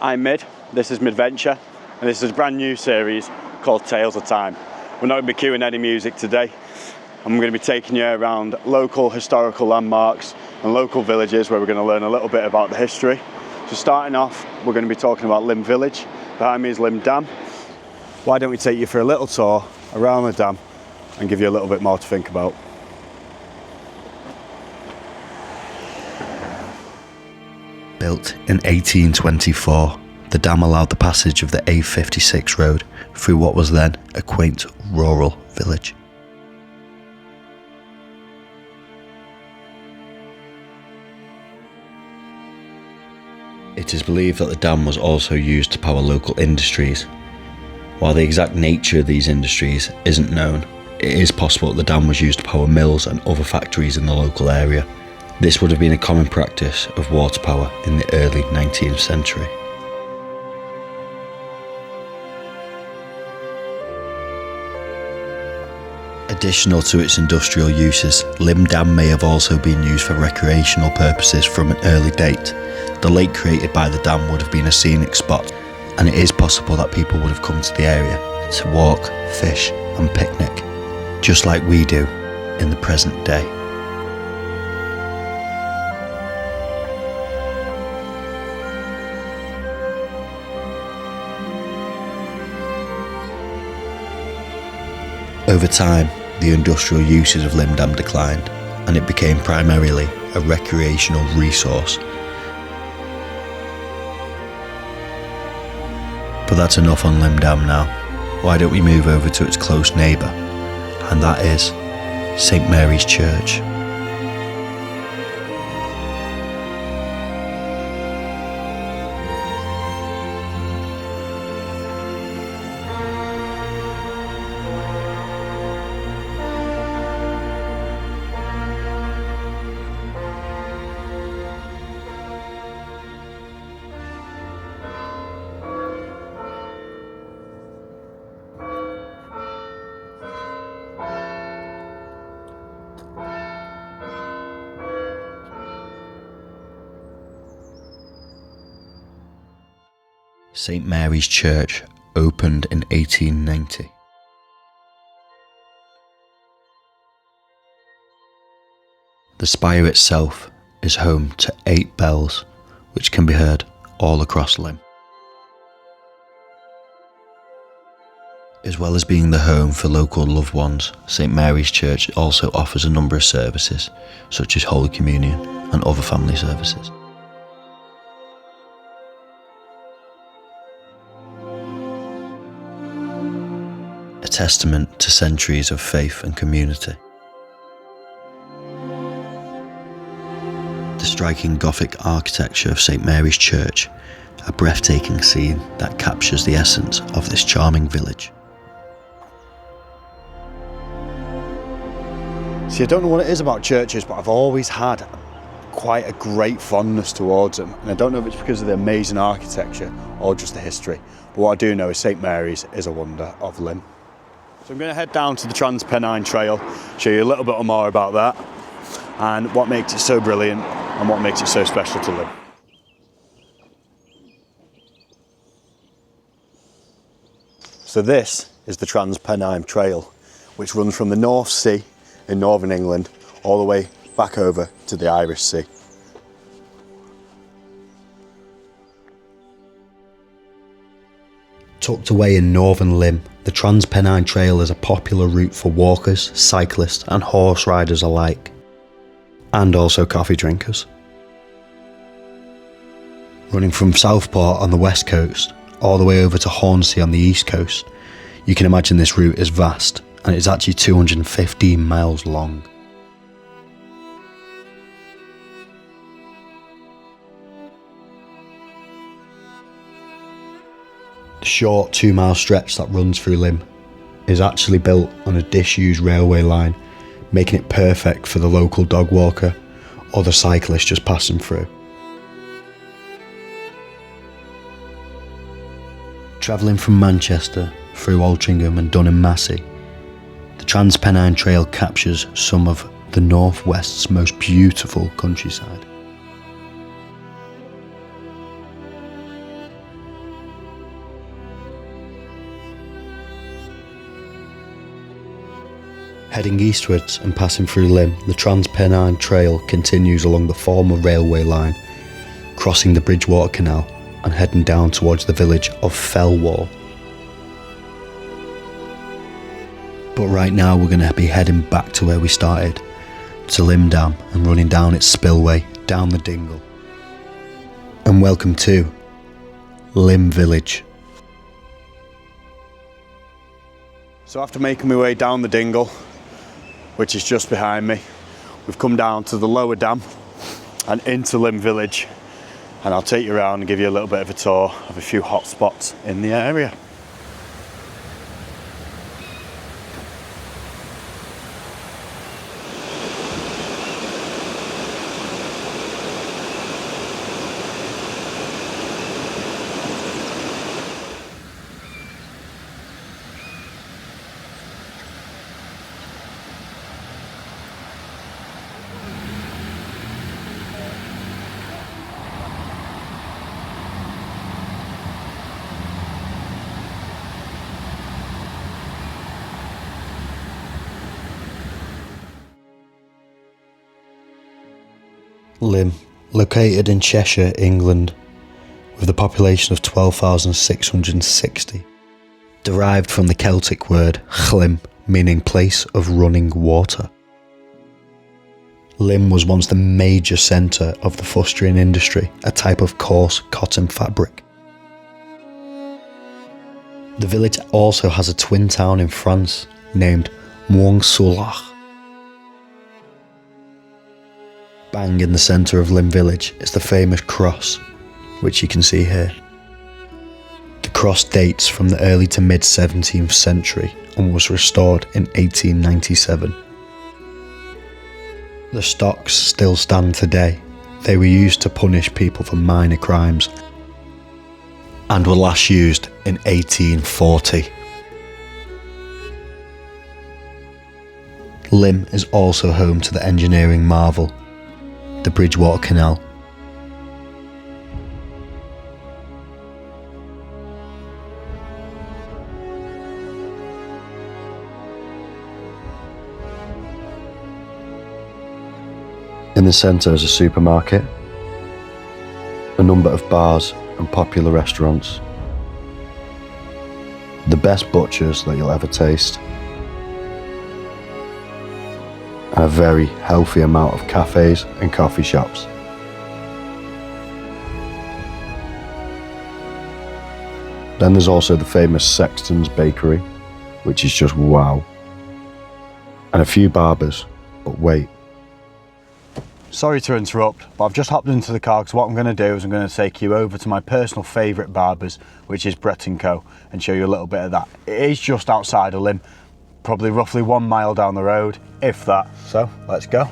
I'm Mid, this is Midventure, and this is a brand new series called Tales of Time. We're not going to be cueing any music today, and we're going to be taking you around local historical landmarks and local villages where we're going to learn a little bit about the history. So starting off, we're going to be talking about Lymm Village. Behind me is Lymm Dam. Why don't we take you for a little tour around the dam and give you a little bit more to think about. Built in 1824, the dam allowed the passage of the A56 road through what was then a quaint rural village. It is believed that the dam was also used to power local industries. While the exact nature of these industries isn't known, it is possible that the dam was used to power mills and other factories in the local area. This would have been a common practice of water power in the early 19th century. Additional to its industrial uses, Lymm Dam may have also been used for recreational purposes from an early date. The lake created by the dam would have been a scenic spot, and it is possible that people would have come to the area to walk, fish and picnic, just like we do in the present day. Over time, the industrial uses of Lymm Dam declined, and it became primarily a recreational resource. But that's enough on Lymm Dam now. Why don't we move over to its close neighbour, and that is St Mary's Church. St Mary's Church opened in 1890. The spire itself is home to 8 bells, which can be heard all across Lymm. As well as being the home for local loved ones, St Mary's Church also offers a number of services, such as Holy Communion and other family services. A testament to centuries of faith and community. The striking Gothic architecture of St Mary's Church, a breathtaking scene that captures the essence of this charming village. See, I don't know what it is about churches, but I've always had quite a great fondness towards them. And I don't know if it's because of the amazing architecture or just the history. But what I do know is St Mary's is a wonder of Lymm. So I'm going to head down to the Pennine Trail, show you a little bit more about that and what makes it so brilliant and what makes it so special to Lymm. So this is the Pennine Trail, which runs from the North Sea in northern England all the way back over to the Irish Sea. Tucked away in northern Lymm, the Pennine Trail is a popular route for walkers, cyclists and horse riders alike, and also coffee drinkers. Running from Southport on the west coast all the way over to Hornsea on the east coast, you can imagine this route is vast, and it's actually 215 miles long. The short 2-mile stretch that runs through Lymm is actually built on a disused railway line, making it perfect for the local dog walker or the cyclist just passing through. Travelling from Manchester through Altrincham and Dunham Massey, the Pennine Trail captures some of the Northwest's most beautiful countryside. Heading eastwards and passing through Lymm, the Trans-Pennine Trail continues along the former railway line, crossing the Bridgewater Canal and heading down towards the village of Thankfull. But right now we're going to be heading back to where we started, to Lymm Dam, and running down its spillway, down the dingle. And welcome to Lymm Village. So after making my way down the dingle, which is just behind me, we've come down to the lower dam and into Lymm Village, and I'll take you around and give you a little bit of a tour of a few hot spots in the area. Lymm, located in Cheshire, England, with a population of 12,660, derived from the Celtic word Llym, meaning place of running water. Lymm was once the major centre of the fustering industry, a type of coarse cotton fabric. The village also has a twin town in France named Montsoulach. Bang in the centre of Lymm Village is the famous cross, which you can see here. The cross dates from the early to mid 17th century and was restored in 1897. The stocks still stand today. They were used to punish people for minor crimes and were last used in 1840. Lymm is also home to the engineering marvel, the Bridgewater Canal. In the centre is a supermarket, a number of bars and popular restaurants, the best butchers that you'll ever taste, and a very healthy amount of cafes and coffee shops. Then there's also the famous Sexton's Bakery, which is just wow, and a few barbers, but wait. Sorry to interrupt, but I've just hopped into the car because what I'm going to do is I'm going to take you over to my personal favourite barbers, which is Brett & Co, and show you a little bit of that. It is just outside of Lymm, probably roughly 1 mile down the road, if that. So let's go.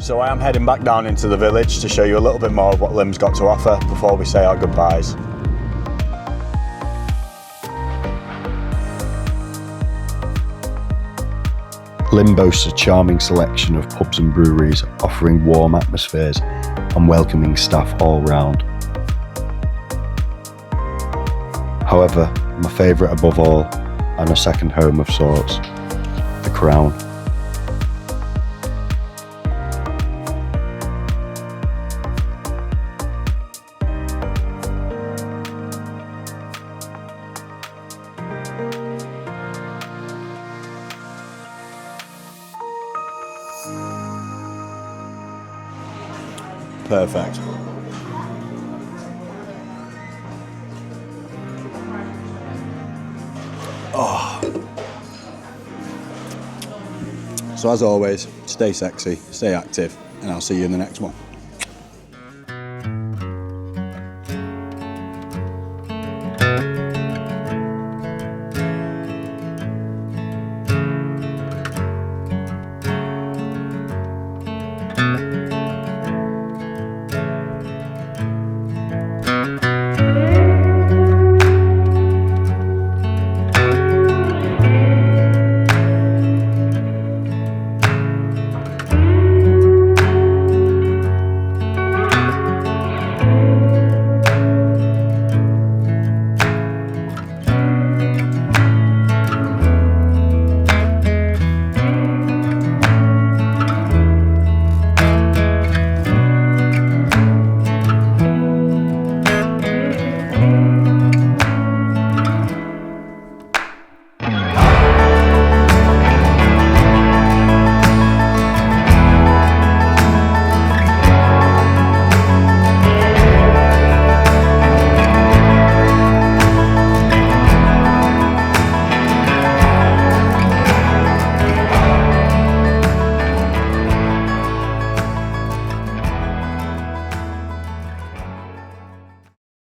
So I am heading back down into the village to show you a little bit more of what Lymm's got to offer before we say our goodbyes. Lymm boasts a charming selection of pubs and breweries, offering warm atmospheres and welcoming staff all round. However, my favourite above all, and a second home of sorts, the Crown. Perfect. Oh. So as always, stay sexy, stay active, and I'll see you in the next one.